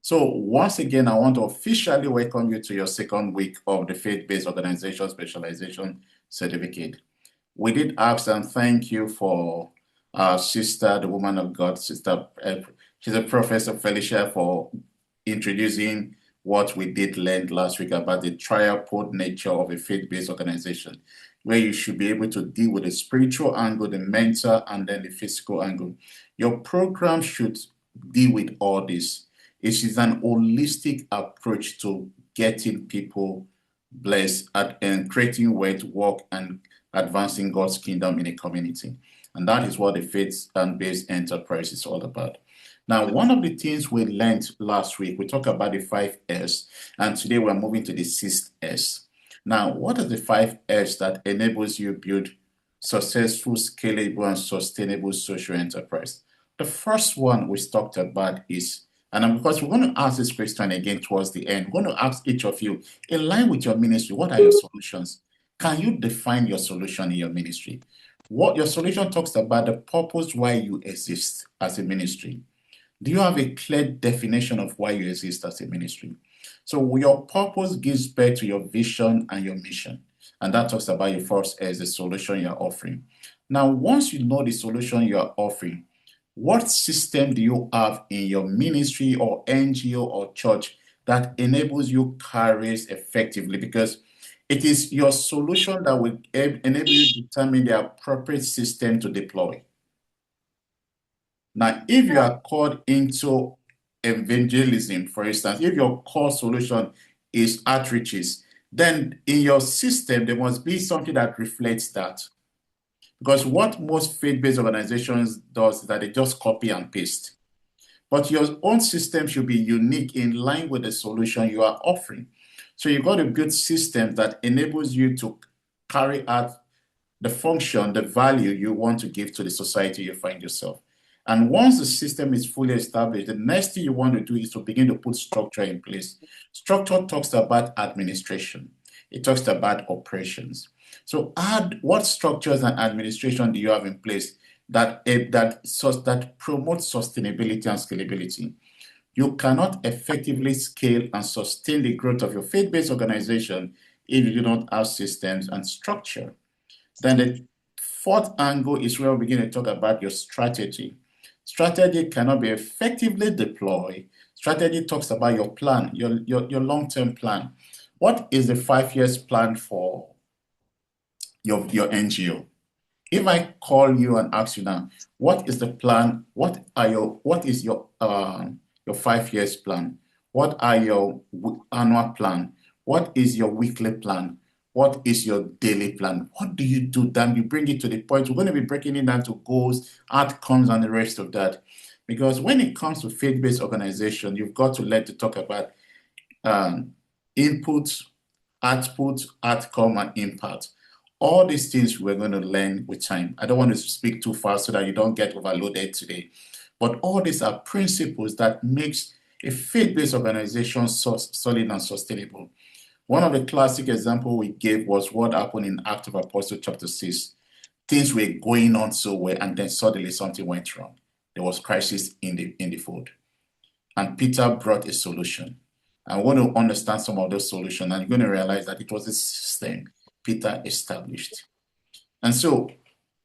So once again, I want to officially welcome you to your second week of the Faith-Based Organization Specialization Certificate. We did ask and thank you for our sister, the woman of God, she's a Professor Felicia, for introducing what we did learn last week about the triapod nature of a faith-based organization, where you should be able to deal with the spiritual angle, the mental, and then the physical angle. Your program should deal with all this. It is an holistic approach to getting people blessed and creating way to work and advancing God's kingdom in a community. And that is what the faith and based enterprise is all about. Now, one of the things we learned last week, we talked about the 5S, and today we're moving to the 6S. Now, what are the 5S that enables you to build successful, scalable, and sustainable social enterprise? The first one we talked about is, and because we're going to ask this question again towards the end, we're going to ask each of you, in line with your ministry, what are your solutions? Can you define your solution in your ministry? What your solution talks about the purpose why you exist as a ministry. Do you have a clear definition of why you exist as a ministry? So your purpose gives birth to your vision and your mission. And that talks about your first as the solution you're offering. Now, once you know the solution you're offering, what system do you have in your ministry or NGO or church that enables you carries effectively? Because it is your solution that will enable you to determine the appropriate system to deploy. Now, if you are called into evangelism, for instance, if your core solution is outreaches, then in your system, there must be something that reflects that. Because what most faith-based organizations does is that they just copy and paste. But your own system should be unique in line with the solution you are offering. So you've got to build systems that enables you to carry out the function, the value you want to give to the society you find yourself. And once the system is fully established, the next thing you want to do is to begin to put structure in place. Structure talks about administration. It talks about operations. So what structures and administration do you have in place that promote sustainability and scalability? You cannot effectively scale and sustain the growth of your faith-based organization if you do not have systems and structure. Then the fourth angle is where we begin to talk about your strategy. Strategy cannot be effectively deployed. Strategy talks about your plan, your long-term plan. What is the 5 years plan for your NGO? If I call you and ask you now, what is the plan? What is your 5 years plan? What are your annual plan? What is your weekly plan? What is your daily plan? What do you do then? You bring it to the point. We're going to be breaking it down to goals, outcomes, and the rest of that. Because when it comes to faith-based organization, you've got to learn to talk about input, output, outcome, and impact. All these things we're going to learn with time. I don't want to speak too fast so that you don't get overloaded today. But all these are principles that makes a faith-based organization solid and sustainable. One of the classic examples we gave was what happened in Acts of Apostles chapter 6. Things were going on so well, and then suddenly something went wrong. There was crisis in the fold. And Peter brought a solution. I want to understand some of those solutions, and you're going to realize that it was a system Peter established. And so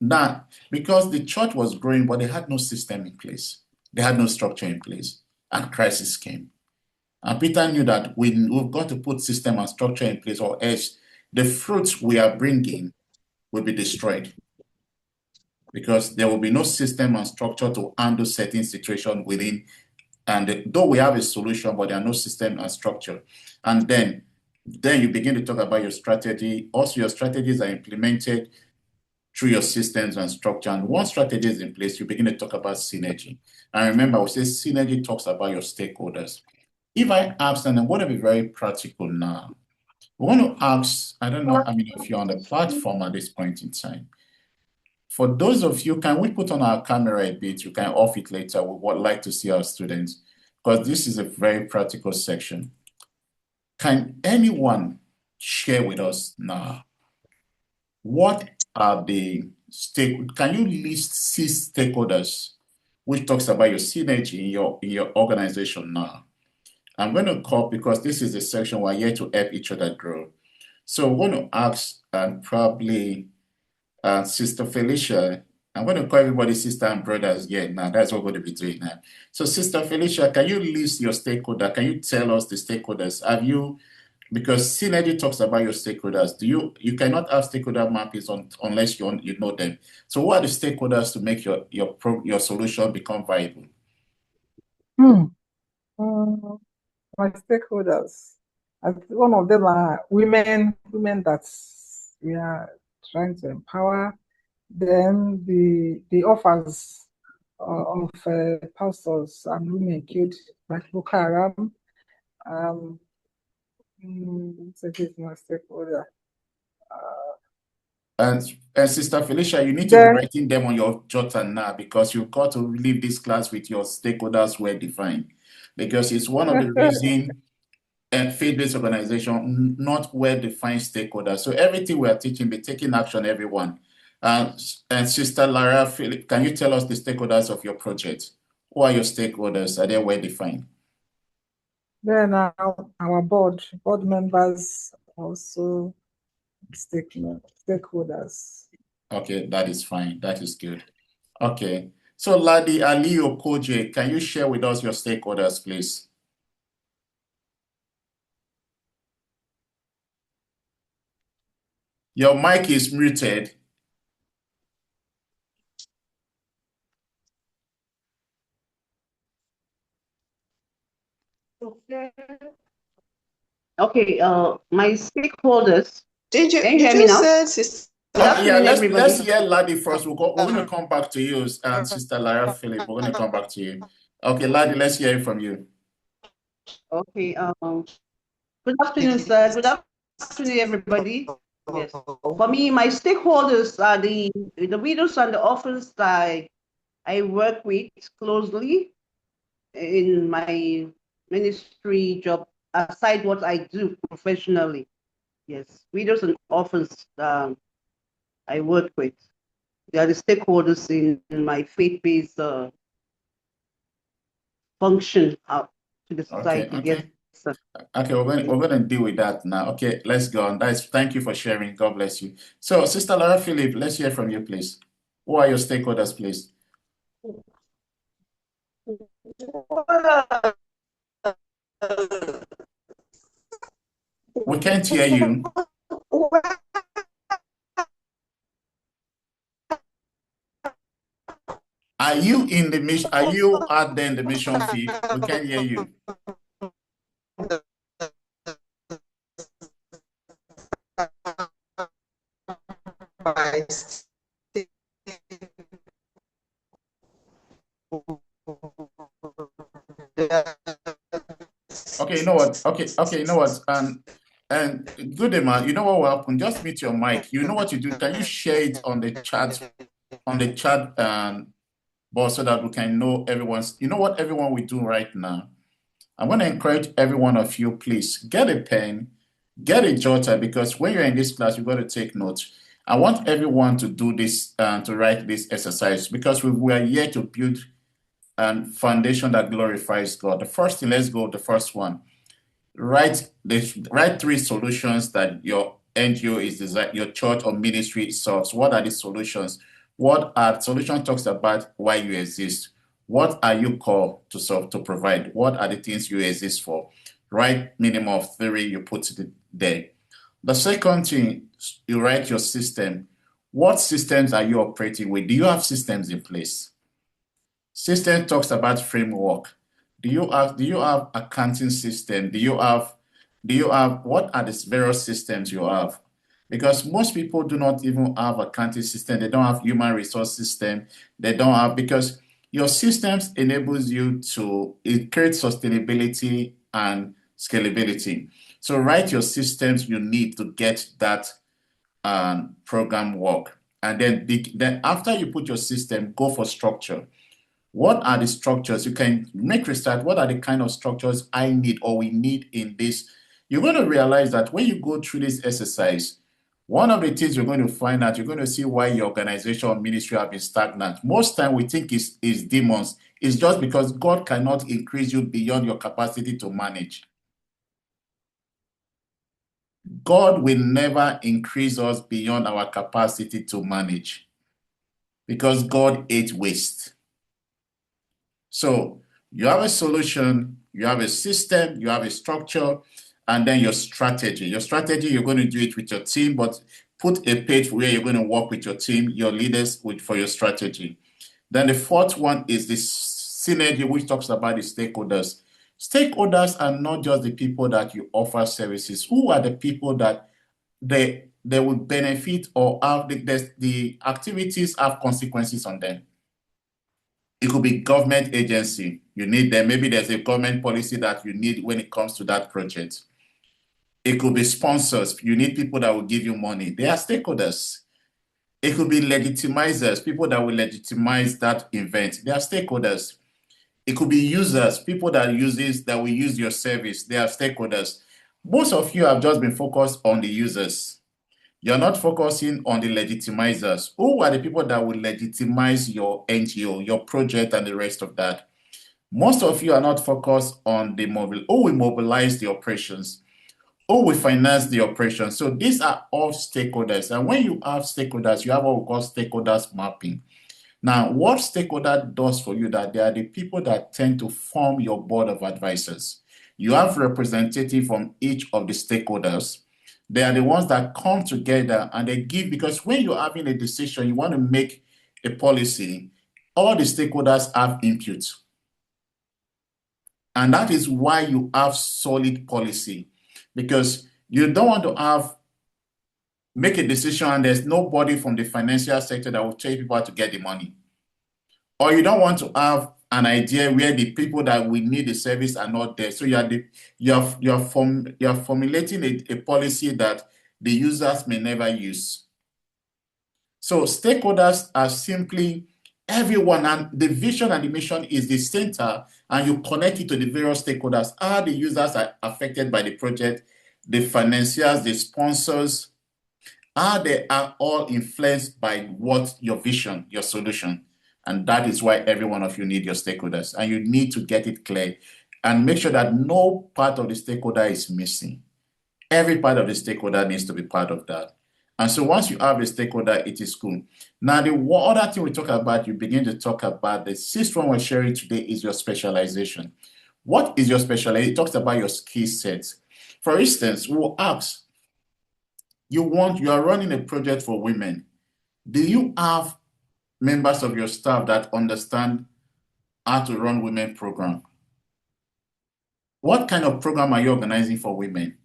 now, because the church was growing, but they had no system in place, they had no structure in place, and crisis came. And Peter knew that we've got to put system and structure in place, or else the fruits we are bringing will be destroyed. Because there will be no system and structure to handle certain situation within. And though we have a solution, but there are no system and structure. And then you begin to talk about your strategy. Also, your strategies are implemented through your systems and structure. And once strategy is in place, you begin to talk about synergy. And remember, we say synergy talks about your stakeholders. If I ask, and I'm going to be very practical now, we want to ask, I don't know how many of you are on the platform at this point in time. For those of you, can we put on our camera a bit? You can off it later. We would like to see our students, because this is a very practical section. Can anyone share with us now what are the can you list 6 stakeholders, which talks about your synergy in your organization now? I'm going to call because this is a section we're here to help each other grow. So I want to ask probably Sister Felicia. I'm going to call everybody sister and brothers here now. That's what we're going to be doing now. So, Sister Felicia, can you list your stakeholder? Can you tell us the stakeholders? Have you, because Synergy talks about your stakeholders. You cannot have stakeholder mappings unless you know them. So, what are the stakeholders to make your solution become viable? Hmm. My stakeholders. One of them are women that we are trying to empower. Then the offers of pastors and women killed by Boko Haram. So he's my stakeholder. And, Sister Felicia, you need to be Then writing them on your jotter now because you've got to leave this class with your stakeholders well defined. Because it's one of the reasons a faith-based organization not well-defined stakeholders. So everything we are teaching, be taking action, everyone. And Sister Lara Philip, can you tell us the stakeholders of your project? Who are your stakeholders? Are they well-defined? then our board members also stakeholders. Okay, that is fine. That is good. Okay. So Ladi Ali Okoje, can you share with us your stakeholders, please? Your mic is muted. Okay, my stakeholders. Did you Can you hear me now? say sister? Good afternoon, Yeah, everybody. let's hear Ladi first. We're going to come back to you, and Sister Lara Philip. We're going to come back to you. Okay, Ladi, let's hear it from you. Okay, good afternoon, sir. Good afternoon, everybody. Yes. For me, my stakeholders are the widows and the orphans that I work with closely in my ministry job, aside what I do professionally. Yes, widows and orphans I work with. They are the stakeholders in my faith-based function out to the society. Okay. Yes, sir. Okay, we're going to deal with that now. Okay, let's go on. Thank you for sharing. God bless you. So, Sister Lara Philip, let's hear from you, please. Who are your stakeholders, please? We can't hear you. Are you in the mission? Are you out there in the mission field? We can't hear you. Okay, you know what? Okay, you know what? And good day, man. You know what will happen? Just mute your mic. You know what you do? Can you share it on the chat board so that we can know everyone's. You know what everyone will do right now? I'm going to encourage every one of you, please get a pen, get a jotter, because when you're in this class, you've got to take notes. I want everyone to do this, to write this exercise, because we are here to build a foundation that glorifies God. The first thing, let's go, the first one. Write 3 solutions that your NGO is designed, your church or ministry solves. What are the solutions? What are solution talks about why you exist? What are you called to solve, to provide? What are the things you exist for? Write minimum of 3, you put it there. The second thing, you write your system. What systems are you operating with? Do you have systems in place? System talks about framework. Do you have accounting system? Do you have what are the various systems you have? Because most people do not even have accounting system. They don't have human resource system. They don't have, because your systems enables you to, it creates sustainability and scalability. So write your systems you need to get that program work. And then after you put your system, go for structure. What are the structures? You can make research. What are the kind of structures I need or we need in this? You're going to realize that when you go through this exercise, one of the things you're going to find out, you're going to see why your organization or ministry have been stagnant. Most time we think it's demons. It's just because God cannot increase you beyond your capacity to manage. God will never increase us beyond our capacity to manage because God hates waste. So you have a solution, you have a system, you have a structure, and then your strategy. Your strategy, you're going to do it with your team, but put a page where you're going to work with your team, your leaders for your strategy. Then the fourth one is the synergy, which talks about the stakeholders. Stakeholders are not just the people that you offer services. Who are the people that they will benefit or have the activities have consequences on them? It could be government agency. You need them. Maybe there's a government policy that you need when it comes to that project. It could be sponsors. You need people that will give you money. They are stakeholders. It could be legitimizers, people that will legitimize that event. They are stakeholders. It could be users, people that will use your service. They are stakeholders. Most of you have just been focused on the users. You're not focusing on the legitimizers. Who are the people that will legitimize your NGO, your project, and the rest of that? Most of you are not focused on who will mobilize the operations, who will finance the operations. So these are all stakeholders. And when you have stakeholders, you have what we call stakeholders mapping. Now, what stakeholder does for you that they are the people that tend to form your board of advisors. You have representative from each of the stakeholders. They are the ones that come together and they give, because when you're having a decision, you want to make a policy, all the stakeholders have input. And that is why you have solid policy, because you don't want to make a decision and there's nobody from the financial sector that will tell people how to get the money. Or you don't want to have an idea where the people that will need the service are not there. So you're formulating a policy that the users may never use. So stakeholders are simply everyone, and the vision and the mission is the center, and you connect it to the various stakeholders. How the users are affected by the project, the financiers, the sponsors, how they are all influenced by what your vision, your solution. And that is why every one of you need your stakeholders, and you need to get it clear and make sure that no part of the stakeholder is missing. Every part of the stakeholder needs to be part of that. And so once you have a stakeholder, it is cool. Now, the other thing we talk about, you begin to talk about the sixth one we're sharing today is your specialization. What is your specialization? It talks about your skill sets. For instance, we'll ask, you are running a project for women. Do you have members of your staff that understand how to run women program? What kind of program are you organizing for women?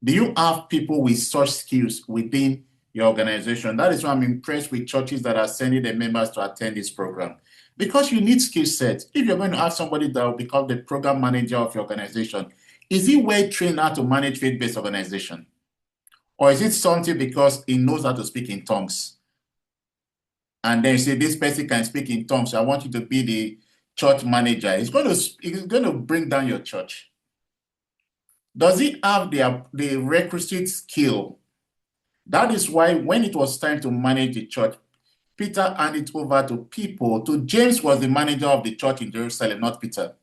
Do you have people with such skills within your organization? That is why I'm impressed with churches that are sending their members to attend this program, because you need skill sets. If you're going to have somebody that will become the program manager of your organization, is he well trained how to manage faith-based organization? Or is it something because he knows how to speak in tongues? And then you say, this person can speak in tongues, so I want you to be the church manager. It's going to bring down your church. Does he have the requisite skill? That is why when it was time to manage the church, Peter handed it over to people. James was the manager of the church in Jerusalem, not Peter.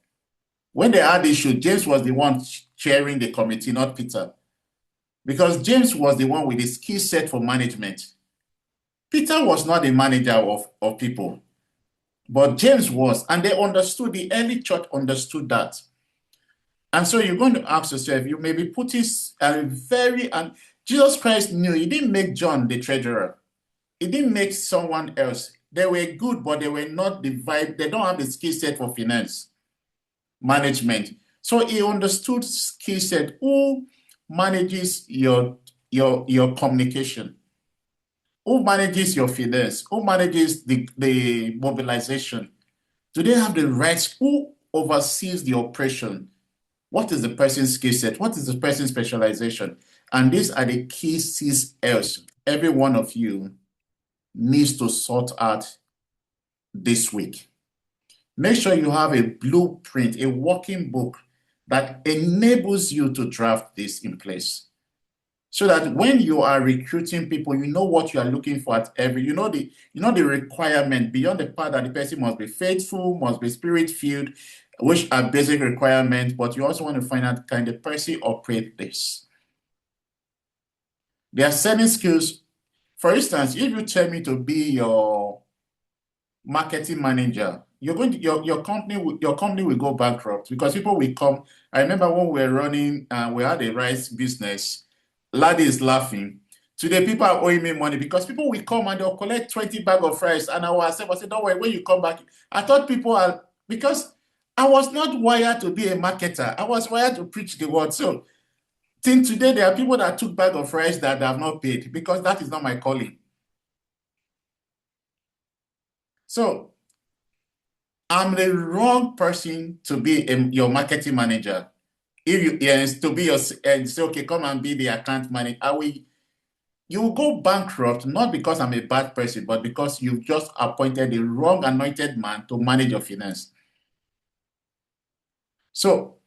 When they had issue, James was the one chairing the committee, not Peter. Because James was the one with the skill set for management. Peter was not the manager of people, but James was, and they understood, the early church understood that. And so you're going to ask yourself, you may be putting and Jesus Christ knew, he didn't make John the treasurer. He didn't make someone else. They were good, but they were not the vibe. They don't have the skill set for finance management. So he understood skill set. Who manages your communication? Who manages your finance? Who manages the mobilization? Do they have the rights? Who oversees the operation? What is the person's skill set? What is the person's specialization? And these are the key 6 L's every one of you needs to sort out this week. Make sure you have a blueprint, a working book that enables you to draft this in place. so that when you are recruiting people, you know what you are looking for at every, the requirement beyond the part that the person must be faithful, must be spirit-filled, which are basic requirements, but you also want to find out, can the person operate this? There are certain skills. For instance, if you tell me to be your marketing manager, your company will go bankrupt because people will come. I remember when we were running, we had a rice business. Laddie is laughing. Today, people are owing me money because people will come and they'll collect 20 bags of rice, and I will accept. I said, don't worry, when you come back. I thought people are, because I was not wired to be a marketer. I was wired to preach the word. So till today, there are people that took bag of rice that have not paid because that is not my calling. So I'm the wrong person to be your marketing manager. If you to be your and say, okay, come and be the account manager, you will go bankrupt, not because I'm a bad person, but because you've just appointed the wrong anointed man to manage your finance. So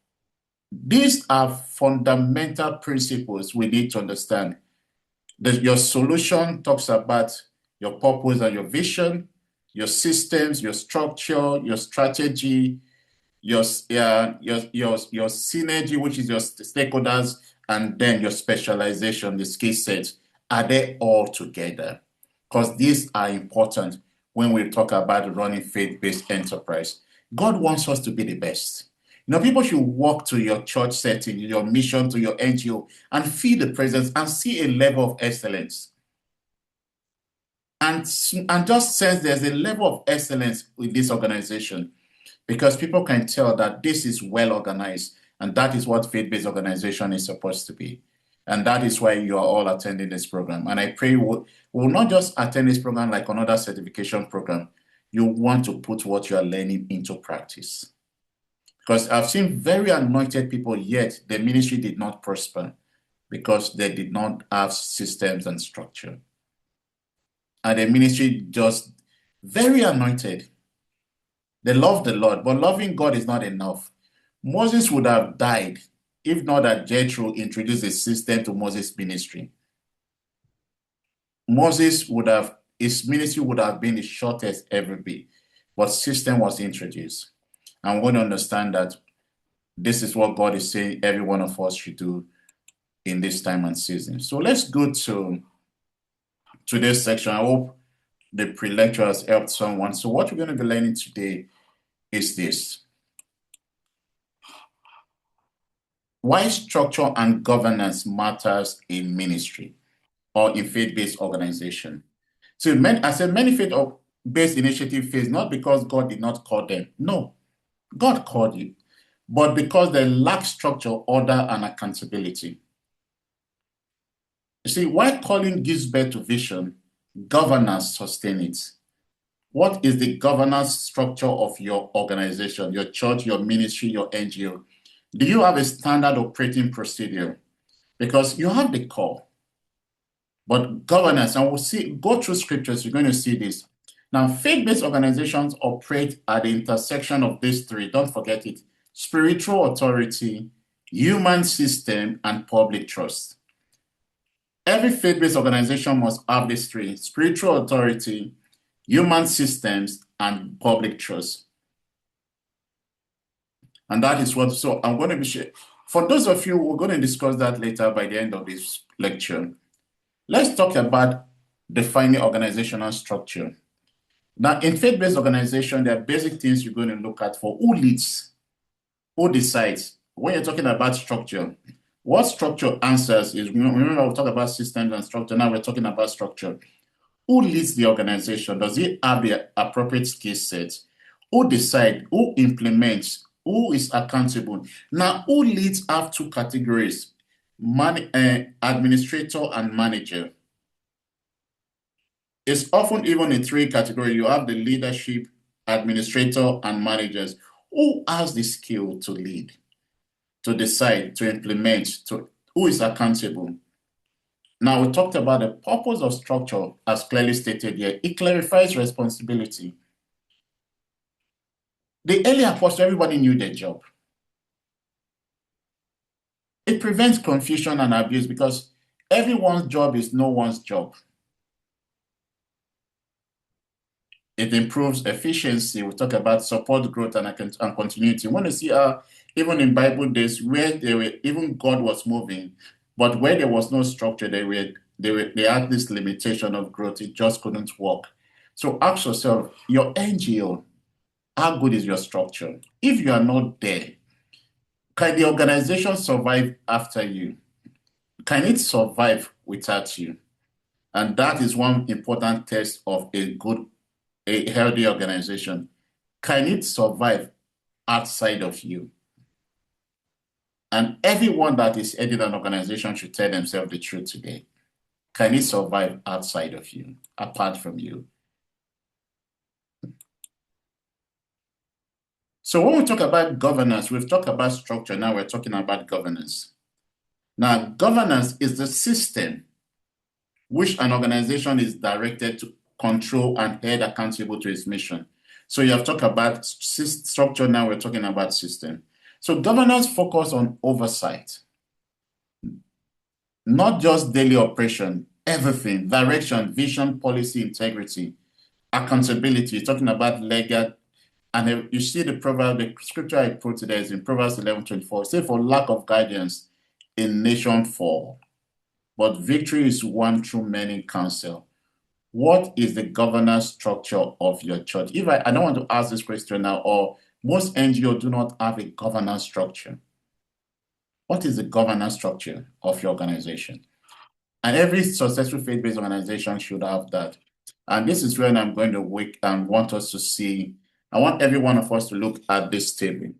these are fundamental principles we need to understand. Your solution talks about your purpose and your vision, your systems, your structure, your strategy, your synergy, which is your stakeholders, and then your specialization, the skill sets. Are they all together? Because these are important when we talk about running faith-based enterprise. God wants us to be the best. People should walk to your church setting, your mission, to your NGO, and feel the presence and see a level of excellence. And just sense there's a level of excellence with this organization, because people can tell that this is well organized, and that is what faith-based organization is supposed to be. And that is why you are all attending this program. And I pray you will not just attend this program like another certification program. You want to put what you are learning into practice. Because I've seen very anointed people, yet the ministry did not prosper because they did not have systems and structure. And the ministry just very anointed. They love the Lord, but loving God is not enough. Moses would have died if not that Jethro introduced a system to Moses' ministry. His ministry would have been the shortest ever be, but system was introduced. And we're going to understand that this is what God is saying every one of us should do in this time and season. So let's go to today's section. I hope the pre-lecture has helped someone. So what we're going to be learning today is this: why structure and governance matters in ministry or in faith-based organization. So I said many faith-based initiatives fail not because God did not call them. No, God called you, but because they lack structure, order, and accountability. You see, while calling gives birth to vision, governance sustains it. What is the governance structure of your organization, your church, your ministry, your NGO? Do you have a standard operating procedure? Because you have the call, but governance, and we'll go through scriptures, you're going to see this. Now, faith-based organizations operate at the intersection of these three. Don't forget it: spiritual authority, human system, and public trust. Every faith-based organization must have these three: spiritual authority, human systems, and public trust. And that is what, so I'm going to be sharing. For those of you, we're going to discuss that later by the end of this lecture. Let's talk about defining organizational structure. Now, in faith-based organization, there are basic things you're going to look at for who leads, who decides. When you're talking about structure, what structure answers is, remember we talked about systems and structure, now we're talking about structure. Who leads the organization? Does it have the appropriate skill sets? Who decides? Who implements? Who is accountable? Now, who leads have two categories: administrator and manager. It's often even in three categories. You have the leadership, administrator, and managers. Who has the skill to lead, to decide, to implement, who is accountable? Now, we talked about the purpose of structure as clearly stated here. It clarifies responsibility. The early apostle, everybody knew their job. It prevents confusion and abuse because Everyone's job is no one's job. It improves efficiency. We talk about support growth and continuity. You want to see even in Bible days where even God was moving, but where there was no structure, they had this limitation of growth. It just couldn't work. So ask yourself, your NGO, how good is your structure? If you are not there, can the organization survive after you? Can it survive without you? And that is one important test of a healthy organization. Can it survive outside of you? And everyone that is heading an organization should tell themselves the truth today. Can it survive outside of you, apart from you? So when we talk about governance, we've talked about structure, now we're talking about governance. Now, governance is the system which an organization is directed to control and held accountable to its mission. So you have talked about structure, now we're talking about system. So governance focus on oversight, not just daily operation, everything, direction, vision, policy, integrity, accountability. You're talking about legal, and you see the proverb, the scripture I put today is in Proverbs 11:24. Say, for lack of guidance, a nation fall, but victory is won through many counsel. What is the governance structure of your church? If I don't want to ask this question now, or most NGOs do not have a governance structure. What is the governance structure of your organization? And every successful faith-based organization should have that. And this is where I'm going to want us to see. I want every one of us to look at this table.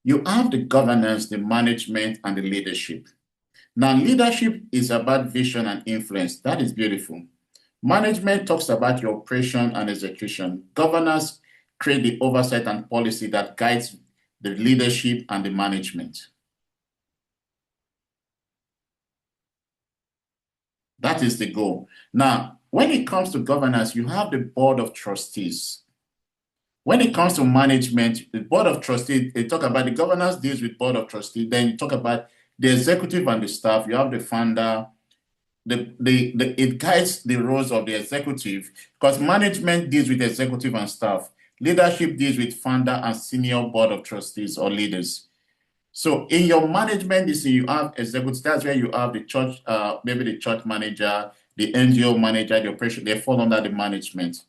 You have the governance, the management, and the leadership. Now, leadership is about vision and influence. That is beautiful. Management talks about your operation and execution. Governance create the oversight and policy that guides the leadership and the management. That is the goal. Now, when it comes to governance, you have the board of trustees. When it comes to management, the board of trustees, they talk about the governance deals with board of trustees. Then you talk about the executive and the staff. You have the founder. It guides the roles of the executive, because management deals with executive and staff. Leadership deals with founder and senior board of trustees or leaders. So in your management, you have executives. That's where you have the church, maybe the church manager, the NGO manager, the operation. They fall under the management.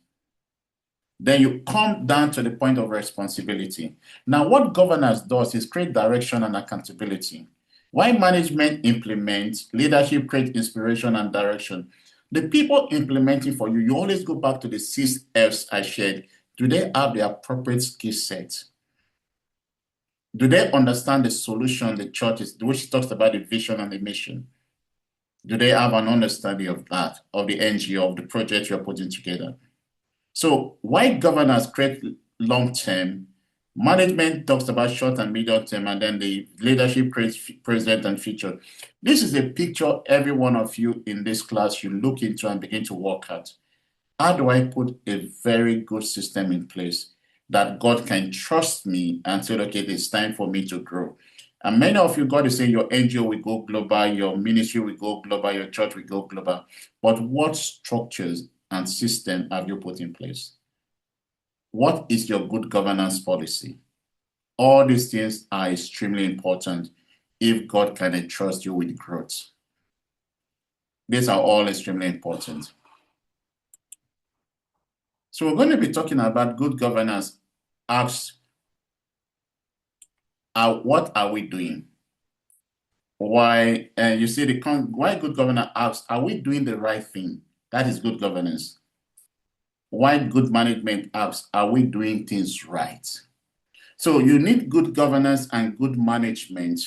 Then you come down to the point of responsibility. Now, what governance does is create direction and accountability. While management implements, leadership creates inspiration and direction. The people implementing for you, you always go back to the 6 F's I shared. Do they have the appropriate skill set? Do they understand the solution the church is, which talks about the vision and the mission? Do they have an understanding of that, of the NGO, of the project you're putting together? So while governance creates long-term, management talks about short and medium term, and then the leadership creates present and future. This is a picture every one of you in this class should look into and begin to work at. How do I put a very good system in place that God can trust me and say, okay, it's time for me to grow? And many of you, God is saying your NGO will go global, your ministry will go global, your church will go global. But what structures and system have you put in place? What is your good governance policy? All these things are extremely important if God can entrust you with growth. These are all extremely important. So we're going to be talking about good governance. Asks, what are we doing? Why? And you see, why good governance asks, are we doing the right thing? That is good governance. Why good management asks, are we doing things right? So you need good governance and good management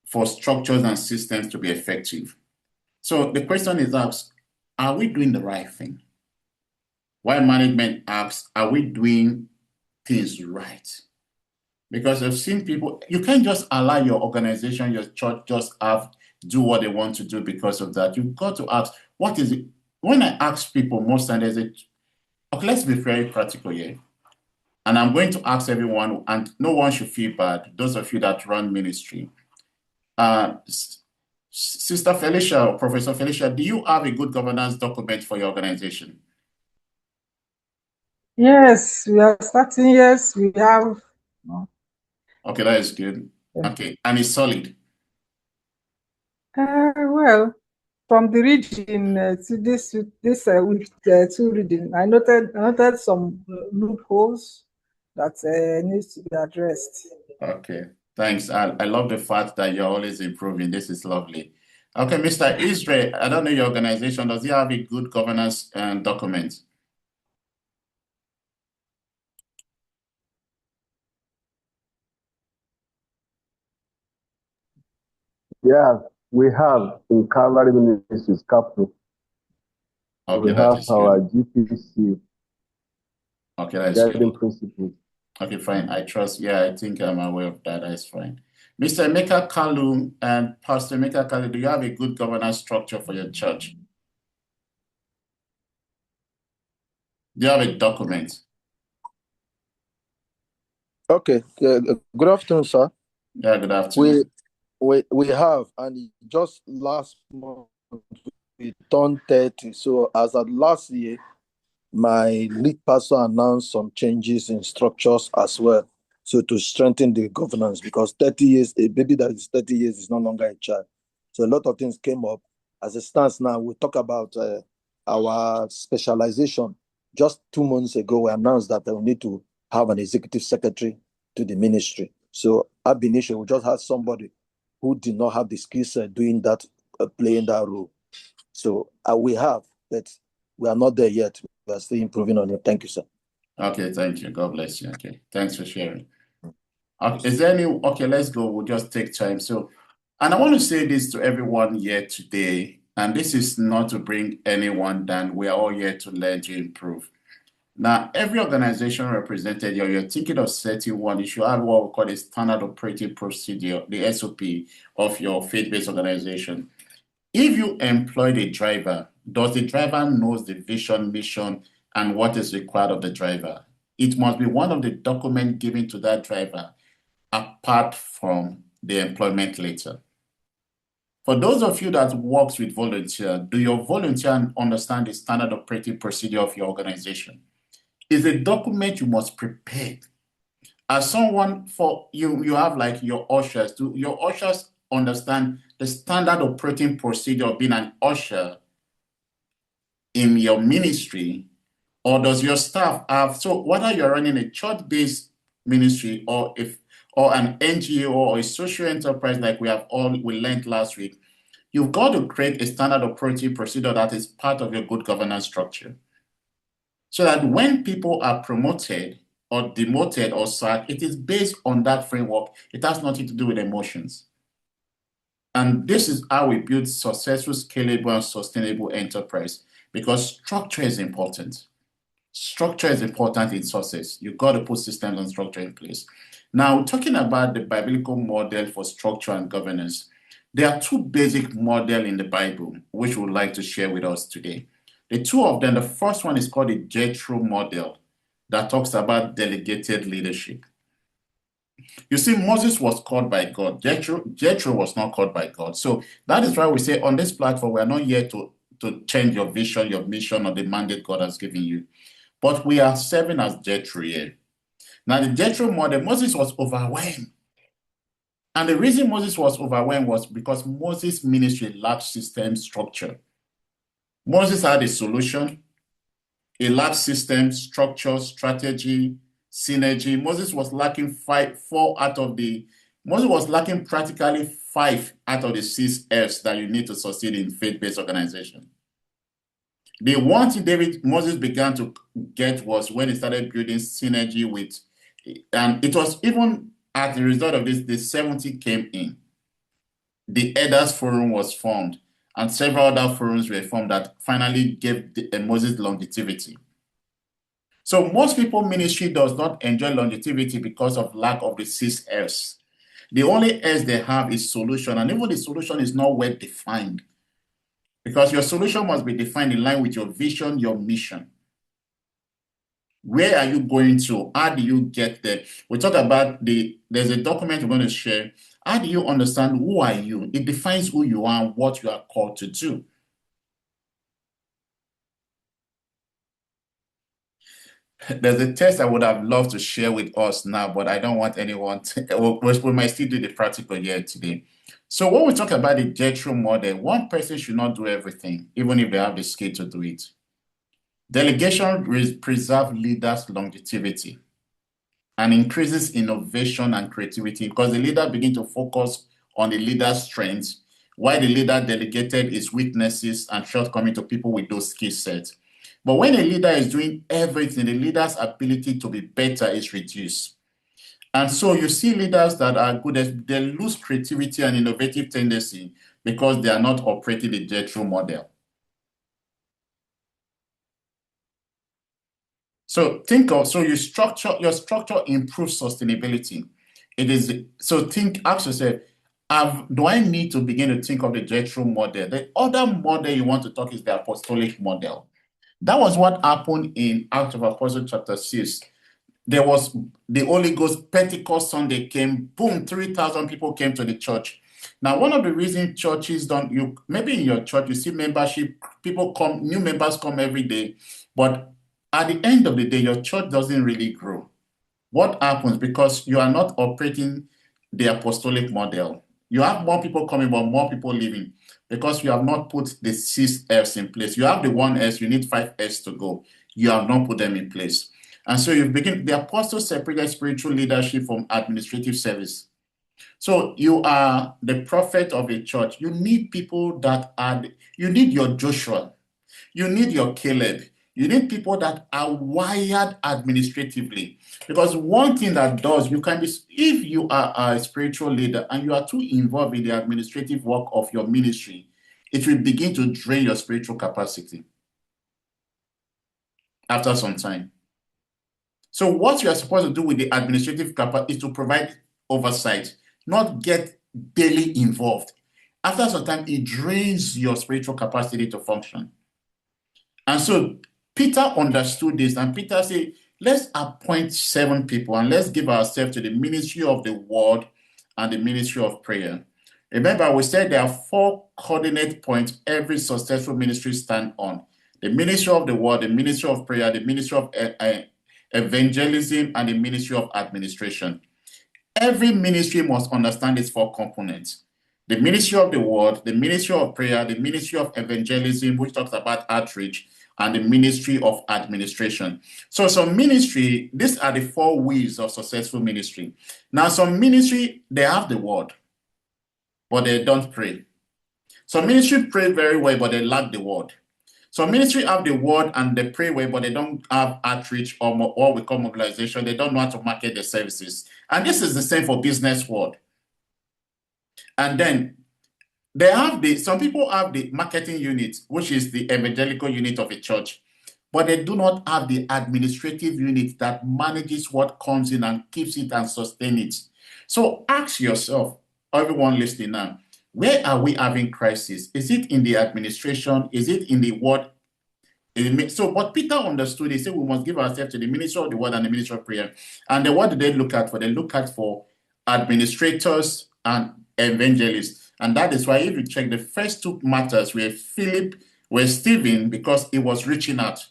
for structures and systems to be effective. So the question is asked, are we doing the right thing? Why management asks, are we doing things right? Because I've seen people, you can't just allow your organization, your church, just do what they want to do because of that. You've got to ask, what is it? When I ask people, most times okay, let's be very practical here. And I'm going to ask everyone, and no one should feel bad, those of you that run ministry. Sister Felicia or Professor Felicia, do you have a good governance document for your organization? Yes, we are starting. Yes, we have. Okay, that is good. Okay, and it's solid. Well, from the reading to this week, two reading, I noted some loopholes that needs to be addressed. Okay, thanks. I love the fact that you're always improving. This is lovely. Okay, Mr. Israel, I don't know your organization. Does it have a good governance document? Yeah, we have in Calvary Ministries capital. Okay, We that have is our good. GPC, Okay, that's guiding good. principles. Okay, fine. I trust. Yeah, I think I'm aware of that. That's fine. Mr. Emeka Kalu and Pastor Emeka Kalu, do you have a good governance structure for your church? Do you have a document? Okay. Good afternoon, sir. Yeah, good afternoon. We have, and just last month we turned 30. So as of last year, my lead pastor announced some changes in structures as well. So to strengthen the governance, because 30 years, a baby that is 30 years is no longer a child. So a lot of things came up. As it stands now, we talk about our specialization. Just 2 months ago, we announced that we need to have an executive secretary to the ministry. So ab initio, we just had somebody who did not have the skill set doing that, playing that role. So we have, but we are not there yet. We are still improving on it. Thank you, sir. Okay, thank you. God bless you. Okay, thanks for sharing. Okay, is there any? Okay, let's go. We'll just take time. So, and I want to say this to everyone here today, and this is not to bring anyone down. We are all here to learn to improve. Now, every organization represented here, you're thinking of setting one, you should have what we call a standard operating procedure, the SOP of your faith-based organization. If you employ a driver, does the driver knows the vision, mission, and what is required of the driver? It must be one of the documents given to that driver apart from the employment letter. For those of you that works with volunteer, do your volunteer understand the standard operating procedure of your organization? It's a document you must prepare. As someone for you have like your ushers. Do your ushers understand the standard operating procedure of being an usher in your ministry? Or does your staff have, so whether you're running a church-based ministry or an NGO or a social enterprise like we learned last week, you've got to create a standard operating procedure that is part of your good governance structure. So that when people are promoted or demoted or sacked, it is based on that framework. It has nothing to do with emotions. And this is how we build successful, scalable, and sustainable enterprise, because structure is important. Structure is important in success. You've got to put systems and structure in place. Now, talking about the biblical model for structure and governance, there are two basic models in the Bible which we would like to share with us today. The two of them, the first one is called the Jethro model that talks about delegated leadership. You see, Moses was called by God. Jethro was not called by God. So that is why we say on this platform, we are not here to change your vision, your mission, or the mandate God has given you. But we are serving as Jethro here. Now, the Jethro model, Moses was overwhelmed. And the reason Moses was overwhelmed was because Moses' ministry lacked system structure. Moses had a solution. He lacked system, structure, strategy, synergy. Moses was lacking practically 5 out of the 6 F's that you need to succeed in faith-based organization. The one thing Moses began to get was when he started building synergy with, and it was even as a result of this, the 70 came in. The Elders Forum was formed, and several other forums were formed that finally gave Moses longevity. So most people ministry does not enjoy longevity because of lack of the 6 F's. The only S they have is solution, and even the solution is not well defined. Because your solution must be defined in line with your vision, your mission. Where are you going to? How do you get there? We talk about there's a document we're going to share. How do you understand who are you? It defines who you are and what you are called to do. There's a test I would have loved to share with us now, but I don't want anyone to, we might still do the practical here today. So when we talk about the Jethro model, one person should not do everything, even if they have the skill to do it. Delegation preserves leaders' longevity and increases innovation and creativity because the leader begins to focus on the leader's strengths, while the leader delegated his weaknesses and shortcomings to people with those skill sets. But when a leader is doing everything, the leader's ability to be better is reduced. And so you see leaders that are good, they lose creativity and innovative tendency because they are not operating the Jethro model. So your structure improves sustainability. Ask yourself, do I need to begin to think of the Jethro model? The other model you want to talk is the apostolic model. That was what happened in Acts of Apostles chapter 6. There was the Holy Ghost, Pentecost Sunday came, boom, 3,000 people came to the church. Now, one of the reasons churches maybe in your church, you see membership, people come, new members come every day, but at the end of the day, your church doesn't really grow. What happens? Because you are not operating the apostolic model. You have more people coming, but more people leaving because you have not put the 6 F's in place. You have the 1 S, you need 5 S to go. You have not put them in place. And so the apostles separated spiritual leadership from administrative service. So you are the prophet of a church. You need people you need your Joshua. You need your Caleb. You need people that are wired administratively. Because one thing that does, if you are a spiritual leader and you are too involved in the administrative work of your ministry, it will begin to drain your spiritual capacity after some time. So what you are supposed to do with the administrative capacity is to provide oversight, not get daily involved. After some time, it drains your spiritual capacity to function. And so Peter understood this, and Peter said, let's appoint 7 people and let's give ourselves to the ministry of the word and the ministry of prayer. Remember, we said there are 4 coordinate points every successful ministry stands on. The ministry of the word, the ministry of prayer, the ministry of evangelism, and the ministry of administration. Every ministry must understand these 4 components. The ministry of the word, the ministry of prayer, the ministry of evangelism, which talks about outreach, and the ministry of administration. So some ministry, these are the 4 wheels of successful ministry. Now, some ministry, they have the word, but they don't pray. Some ministry pray very well, but they lack the word. Some ministry have the word and they pray well, but they don't have outreach or what we call mobilization. They don't know how to market their services. And this is the same for business world. And then some people have the marketing unit, which is the evangelical unit of a church, but they do not have the administrative unit that manages what comes in and keeps it and sustains it. So ask yourself, everyone listening now, where are we having crisis? Is it in the administration? Is it in the word? So what Peter understood, he said we must give ourselves to the ministry of the word and the ministry of prayer. And then what did they look at for? They look at for administrators and evangelists. And that is why if you check the first 2 matters were Stephen, because he was reaching out.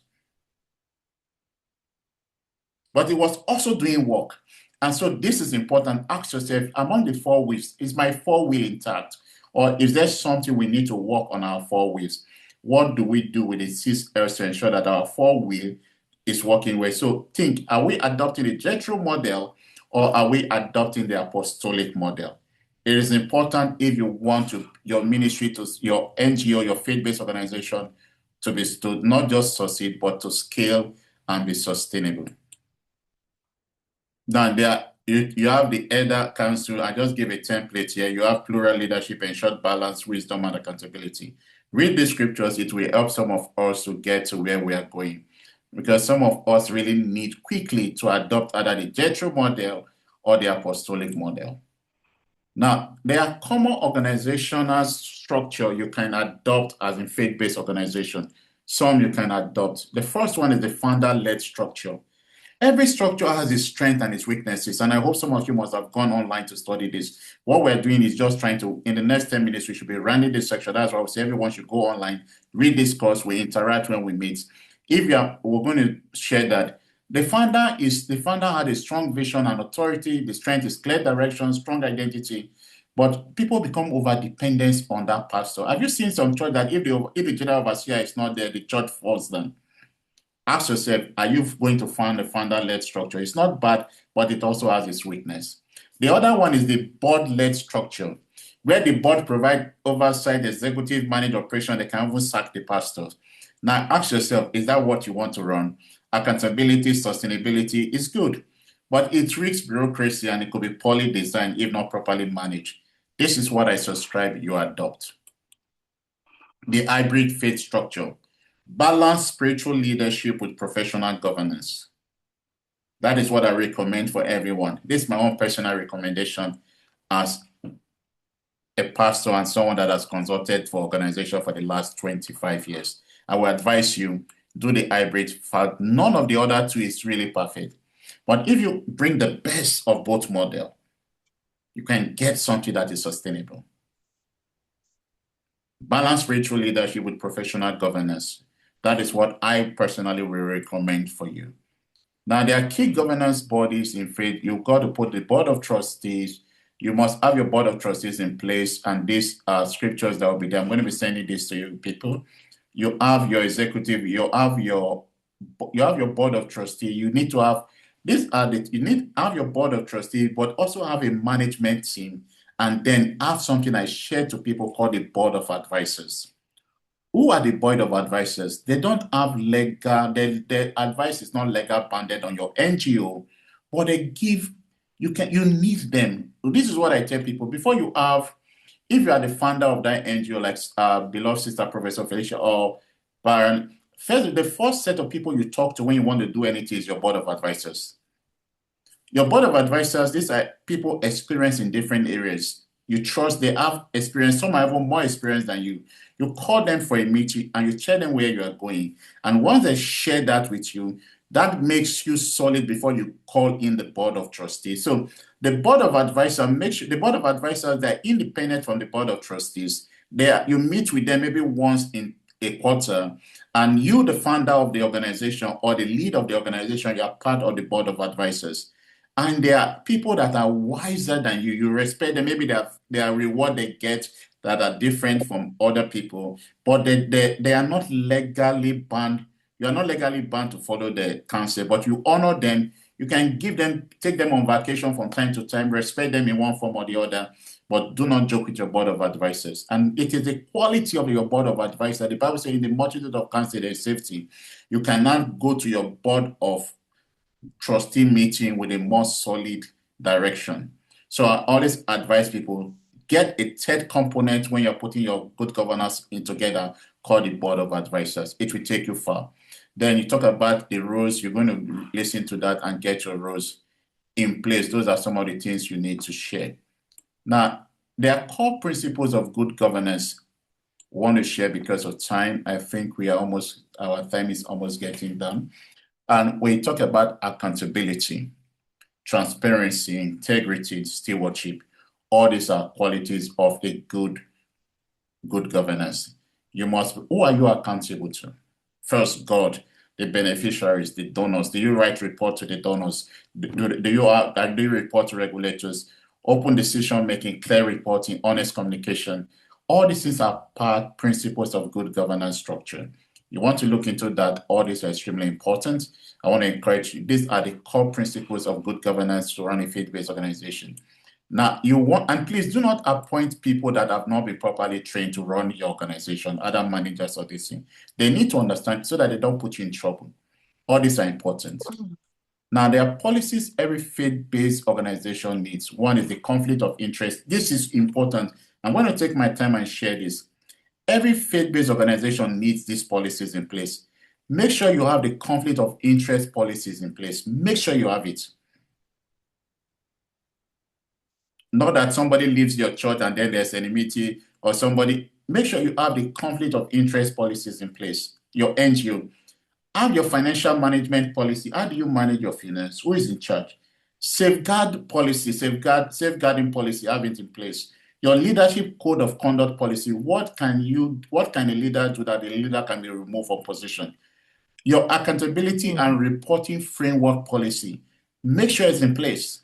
But he was also doing work. And so this is important. Ask yourself, among the 4 wheels, is my 4 wheel intact? Or is there something we need to work on our 4 wheels? What do we do with the 6 L's to ensure that our 4 wheel is working well? So think, are we adopting the Jethro model or are we adopting the apostolic model? It is important if you want your ministry, your NGO, your faith-based organization to not just succeed, but to scale and be sustainable. Now, you have the elder council. I just gave a template here. You have plural leadership, ensured balance, wisdom, and accountability. Read the scriptures. It will help some of us to get to where we are going, because some of us really need quickly to adopt either the Jethro model or the apostolic model. Now, there are common organizational structure you can adopt as in faith-based organization. Some you can adopt. The first one is the founder-led structure. Every structure has its strength and its weaknesses, and I hope some of you must have gone online to study this. What we're doing is just trying to, in the next 10 minutes, we should be running this section. That's why I would say everyone should go online, read this course, we interact when we meet. We're going to share that the founder had a strong vision and authority. The strength is clear direction, strong identity, but people become over-dependent on that pastor. Have you seen some church that if the general overseer is not there, the church falls down? Ask yourself, are you going to find a founder-led structure? It's not bad, but it also has its weakness. The other one is the board-led structure, where the board provide oversight, executive, manage operation. They can even sack the pastors. Now, ask yourself, is that what you want to run? Accountability, sustainability is good, but it risks bureaucracy and it could be poorly designed if not properly managed. This is what I subscribe you adopt. The hybrid faith structure. Balance spiritual leadership with professional governance. That is what I recommend for everyone. This is my own personal recommendation as a pastor and someone that has consulted for organization for the last 25 years. I will advise you, do the hybrid. None of the other two is really perfect. But if you bring the best of both models, you can get something that is sustainable. Balance spiritual leadership with professional governance. That is what I personally will recommend for you. Now, there are key governance bodies in faith. You've got to put the board of trustees. You must have your board of trustees in place, and these are scriptures that will be there. I'm going to be sending this to you people. You have your executive. You have your board of trustees. You need to have you need to have your board of trustees, but also have a management team, and then have something I share to people called the board of advisors. Who are the board of advisors? They don't have legal, their advice is not legal bounded on your NGO, but they give, you need them. This is what I tell people. Before you have, if you are the founder of that NGO, like beloved sister Professor Felicia or Baron, the first set of people you talk to when you want to do anything is your board of advisors. Your board of advisors, these are people experienced in different areas. You trust, they have experience, some have even more experience than you. You call them for a meeting and you tell them where you are going. And once they share that with you, that makes you solid before you call in the board of trustees. So the board of advisors, make sure the board of advisors, they're independent from the board of trustees. You meet with them maybe once in a quarter, and you, the founder of the organization or the lead of the organization, you are part of the board of advisors. And there are people that are wiser than you. You respect them. Maybe they are reward they get that are different from other people, but they are not legally banned. You are not legally bound to follow the council, but you honor them. You can take them on vacation from time to time, respect them in one form or the other, but do not joke with your board of advisors. And it is the quality of your board of advisors. The Bible says in the multitude of counsel there is safety. You cannot go to your board of trustee meeting with a more solid direction. So I always advise people, get a third component when you're putting your good governance in together called the board of advisors. It will take you far. Then you talk about the rules. You're going to listen to that and get your rules in place. Those are some of the things you need to share. Now, there are core principles of good governance I want to share because of time. I think our time is almost getting done. And when you talk about accountability, transparency, integrity, stewardship, all these are qualities of a good governance. Who are you accountable to? First, God, the beneficiaries, the donors. Do you write report to the donors? Do you report to regulators? Open decision making, clear reporting, honest communication. All these things are principles of good governance structure. You want to look into that. All these are extremely important. I want to encourage you. These are the core principles of good governance to run a faith-based organization. Now, and please do not appoint people that have not been properly trained to run your organization, other managers or this thing. They need to understand so that they don't put you in trouble. All these are important. Now, there are policies every faith-based organization needs. One is the conflict of interest. This is important. I'm going to take my time and share this. Every faith-based organization needs these policies in place. Make sure you have the conflict of interest policies in place. Make sure you have it. Not that somebody leaves your church and then there's enmity or make sure you have the conflict of interest policies in place. Your NGO. Have your financial management policy. How do you manage your finance? Who is in charge? Safeguard policy, safeguarding policy, have it in place. Your leadership code of conduct policy. What can a leader do that a leader can be removed from position? Your accountability and reporting framework policy. Make sure it's in place.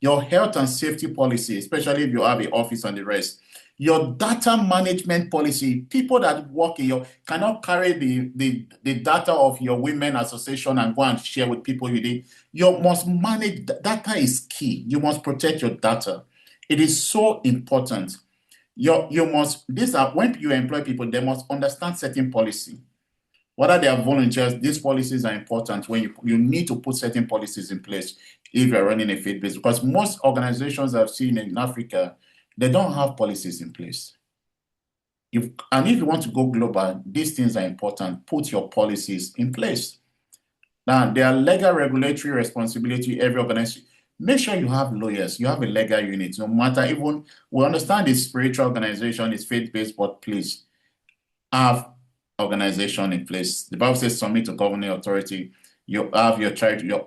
Your health and safety policy, especially if you have an office and the rest. Your data management policy, people that work in your cannot carry the data of your women association and go and share with people you need. You must manage, data is key. You must protect your data. It is so important. When you employ people, they must understand certain policy. Whether they are volunteers, these policies are important when you need to put certain policies in place if you're running a faith-based, because most organizations I've seen in Africa, they don't have policies in place. If you want to go global, these things are important. Put your policies in place. Now, there are legal regulatory responsibility every organization. Make sure you have lawyers, you have a legal unit, no matter even, we understand it's spiritual organization, it's faith-based, but please have organization in place. The Bible says submit to governing authority. You have your charge, you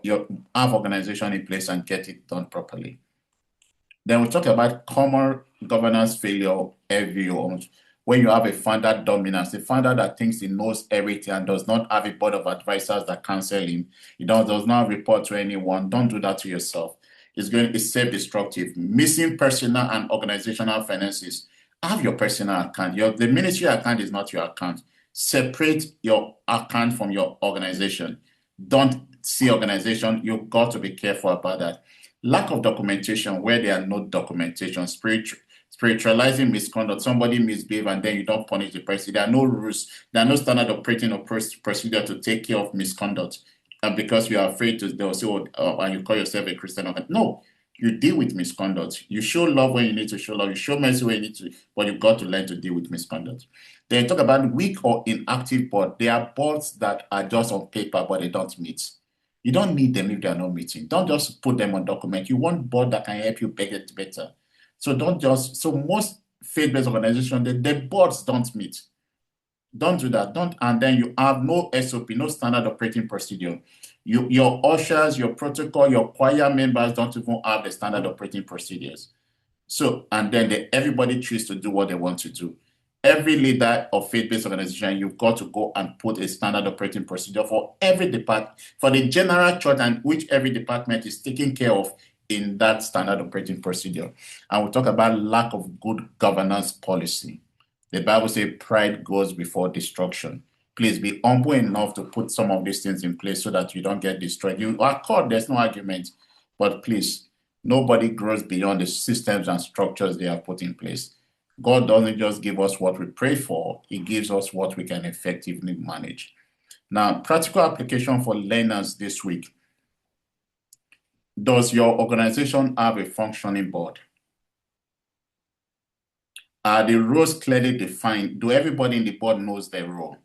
have organization in place and get it done properly. Then we talk about common governance failure every year. When you have a founder dominance, the founder that thinks he knows everything and does not have a board of advisors that counsel him, he does not report to anyone. Don't do that to yourself. It's self-destructive. Missing personal and organizational finances. Have your personal account. The ministry account is not your account. Separate your account from your organization. Don't see organization. You've got to be careful about that. Lack of documentation, where there are no documentation, spiritualizing misconduct, somebody misbehave and then you don't punish the person. There are no rules, there are no standard operating or procedure to take care of misconduct. And because you are afraid they'll say, and you call yourself a Christian. No, you deal with misconduct. You show love when you need to show love. You show mercy when you need to, but you've got to learn to deal with misconduct. They talk about weak or inactive board. There are boards that are just on paper, but they don't meet. You don't need them if they are not meeting. Don't just put them on document. You want board that can help you make it better. So most faith-based organizations, the boards don't meet. Don't do that. And then you have no SOP, no standard operating procedure. Your ushers, your protocol, your choir members don't even have the standard operating procedures. So, and then everybody chooses to do what they want to do. Every leader of faith-based organization, you've got to go and put a standard operating procedure for every department, for the general church, and which every department is taken care of in that standard operating procedure. And we'll talk about lack of good governance policy. The Bible says pride goes before destruction. Please be humble enough to put some of these things in place so that you don't get destroyed. You are caught, there's no argument, but please, nobody grows beyond the systems and structures they have put in place. God doesn't just give us what we pray for, He gives us what we can effectively manage. Now, practical application for learners this week. Does your organization have a functioning board? Are the roles clearly defined? Do everybody in the board knows their role?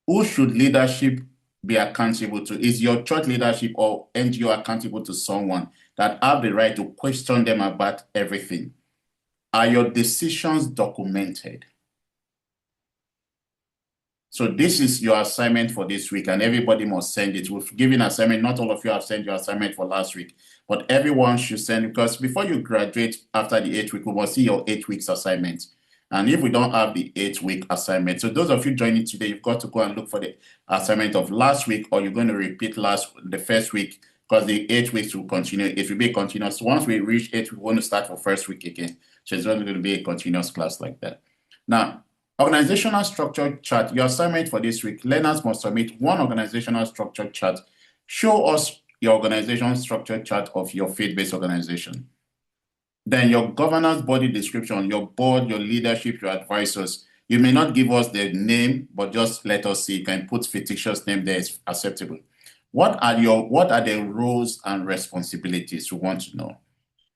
Who should leadership be accountable to? Is your church leadership or NGO accountable to someone that have the right to question them about everything? Are your decisions documented? So this is your assignment for this week, and everybody must send it. We've given assignment. Not all of you have sent your assignment for last week, but everyone should send, because before you graduate after the 8th week, we must see your 8 weeks assignment. And if we don't have the 8-week assignment, so those of you joining today, you've got to go and look for the assignment of last week, or you're going to repeat the first week, because the 8 weeks will continue. It will be continuous. Once we reach 8, we want to start for first week again. So it's only going to be a continuous class like that. Now, organizational structure chart. Your assignment for this week, learners must submit one organizational structure chart. Show us your organizational structure chart of your faith-based organization. Then your governance body description, your board, your leadership, your advisors. You may not give us the name, but just let us see. You can put fictitious name there, it's acceptable. What are the roles and responsibilities we want to know?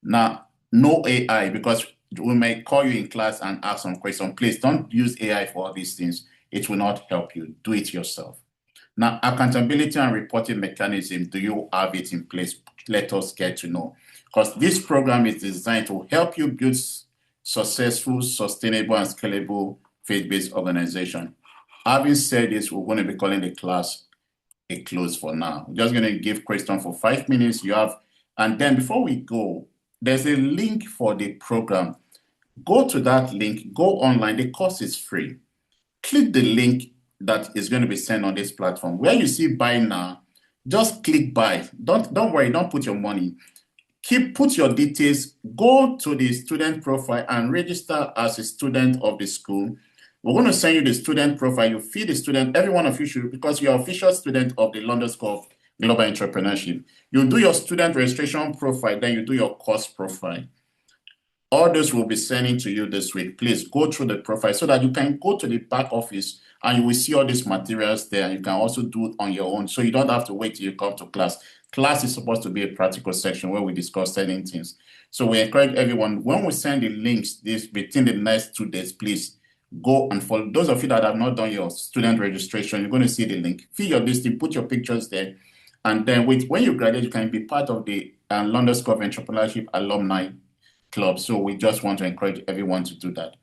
Now, no AI, because we may call you in class and ask some questions. Please don't use AI for all these things. It will not help you. Do it yourself. Now, accountability and reporting mechanism, do you have it in place? Let us get to know. Because this program is designed to help you build successful, sustainable, and scalable faith-based organization. Having said this, we're going to be calling the class a close for now. We're just going to give question for 5 minutes. And then before we go, there's a link for the program. Go to that link, go online. The course is free. Click the link that is going to be sent on this platform. Where you see buy now, just click buy. Don't worry, don't put your money. Put your details, go to the student profile and register as a student of the school. We're going to send you the student profile. You feed the student, every one of you should, because you're official student of the London School of Global Entrepreneurship. You do your student registration profile, then you do your course profile. All those will be sending to you this week. Please go through the profile so that you can go to the back office and you will see all these materials there. You can also do it on your own, so you don't have to wait till you come to class. Class is supposed to be a practical section where we discuss certain things. So we encourage everyone, when we send the links between the next 2 days, please go and follow. Those of you that have not done your student registration, you're going to see the link. Fill your listing, put your pictures there, and then when you graduate, you can be part of the London School of Entrepreneurship Alumni Club. So we just want to encourage everyone to do that.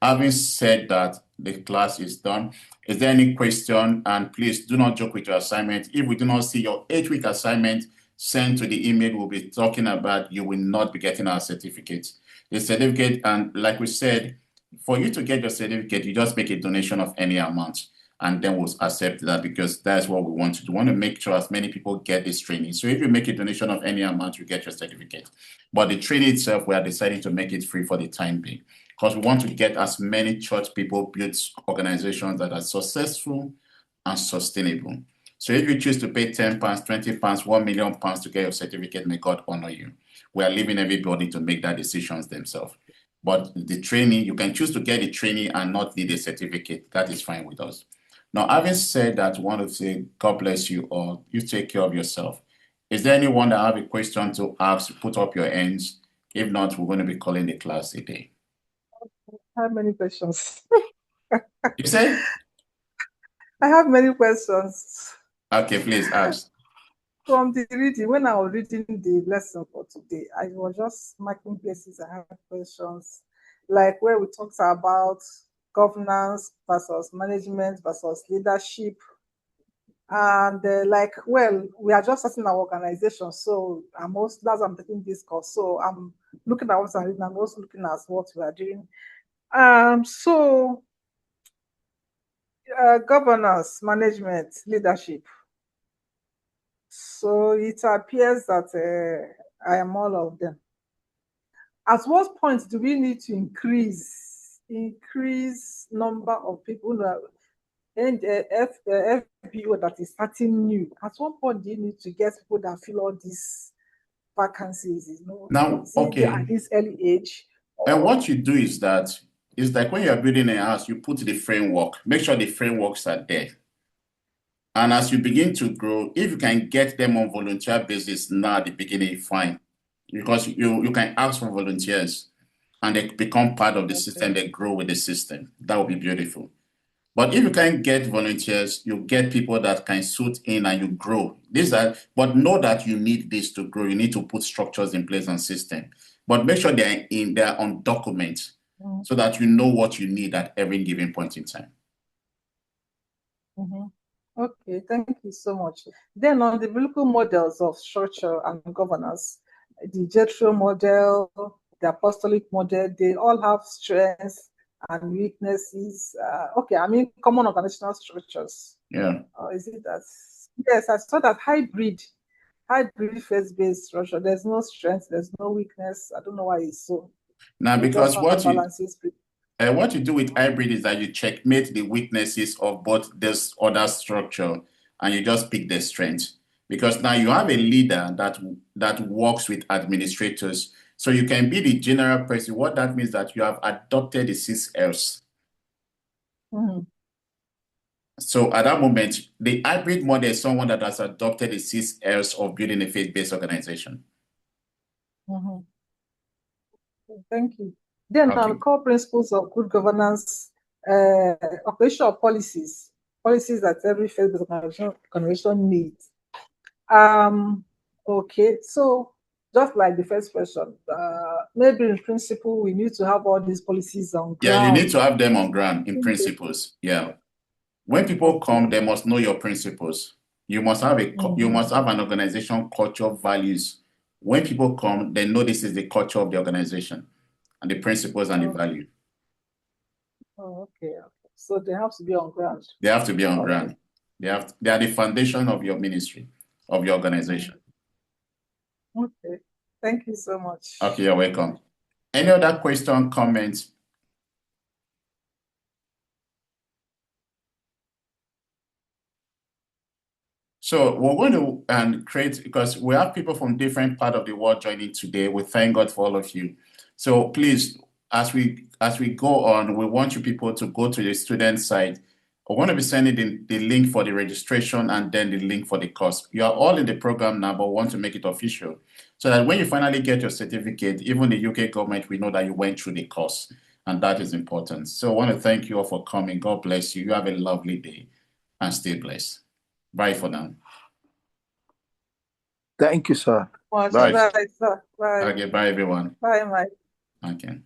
Having said that, the class is done. Is there any question? And please do not joke with your assignment. If we do not see your 8-week assignment sent to the email we'll be talking about, you will not be getting our certificate. The certificate, and like we said, for you to get your certificate, you just make a donation of any amount, and then we'll accept that, because that's what we want to do. We want to make sure as many people get this training. So if you make a donation of any amount, you get your certificate. But the training itself, we are deciding to make it free for the time being, because we want to get as many church people build organizations that are successful and sustainable. So if you choose to pay £10, £20, £1 million to get your certificate, may God honor you. We are leaving everybody to make that decisions themselves. But the training, you can choose to get the training and not need a certificate. That is fine with us. Now, having said that, I want to say God bless you all. You take care of yourself. Is there anyone that have a question to ask? Put up your hands. If not, we're going to be calling the class a day. I have many questions. You say? I have many questions. Okay, please ask. From the reading, when I was reading the lesson for today, I was just marking places I have questions, like where we talked about governance versus management versus leadership. And we are just starting our organization, so that's why I'm taking this course. So I'm looking at what I'm reading, I'm also looking at what we are doing. Governance, management, leadership. So it appears that I am all of them. At what point do we need to increase number of people and FBO that is starting new? At what point do you need to get people that fill all these vacancies? Now, okay. At this early age. And what you do is that it's like when you're building a house, you put the framework. Make sure the frameworks are there. And as you begin to grow, if you can get them on volunteer basis now at the beginning, fine. Because you can ask for volunteers and they become part of the system, they grow with the system. That would be beautiful. But if you can't get volunteers, you get people that can suit in and you grow. But know that you need this to grow. You need to put structures in place and system. But make sure they're on document so that you know what you need at every given point in time. Okay, thank you so much. Then on the biblical models of structure and governance, the Jethro model, the apostolic model, they all have strengths and weaknesses. Common organizational structures. Yeah. Or is it that? Yes, I saw that hybrid faith-based structure. There's no strength, there's no weakness. I don't know why it's so. Now, because what you do with hybrid is that you checkmate the weaknesses of both this other structure and you just pick the strength. Because now you have a leader that works with administrators. So you can be the general person. What that means that you have adopted the 6 L's. So at that moment, the hybrid model is someone that has adopted the 6 L's of building a faith-based organization. Thank you. Then on core principles of good governance, operational policies that every faith-based organization needs. Okay, so just like the first question, maybe in principle, we need to have all these policies on ground. Yeah, you need to have them on ground in principles. Yeah. When people come, they must know your principles. You must have you must have an organization culture, values. When people come, they know this is the culture of the organization and the principles and the value. Oh, okay. So they have to be on ground. They have to be on ground. They are the foundation of your ministry, of your organization. Okay. Thank you so much. Okay, you're welcome. Any other question, comments? So we're going to create, because we have people from different parts of the world joining today. We thank God for all of you. So please, as we go on, we want you people to go to the student side. I want to be sending the link for the registration and then the link for the course. You are all in the program now, but we want to make it official so that when you finally get your certificate, even the UK government, we know that you went through the course, and that is important. So I want to thank you all for coming. God bless you. You have a lovely day and stay blessed. Bye for now. Thank you, sir. Bye. Bye. Bye, sir. Bye. Okay, bye everyone. Bye, Mike. Okay.